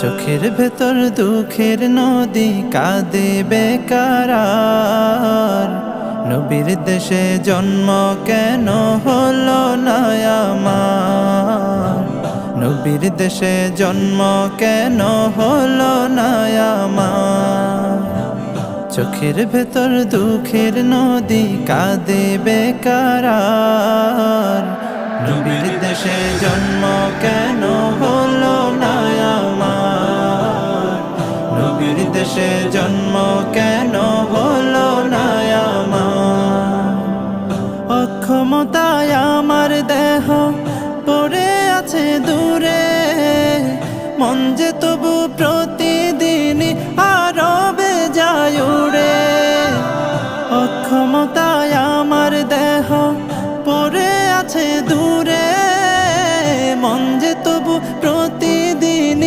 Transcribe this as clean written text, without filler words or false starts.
চোখের ভেতর দুঃখের নদী কাঁদে বেকার। নবীর দেশে জন্ম কেন হলো না আমার? নবীর দেশে জন্ম কেন হলো না আমার? চোখের ভেতর দুঃখের নদী কাঁদে বেকার। নবীর দেশে জন্ম কেন হলো না আমার? নবীর দেশে জন্ম কেন হলো না আমার? অক্ষমতায় আমার দেহ পড়ে আছে দূরে, মন যে তবু প্রতি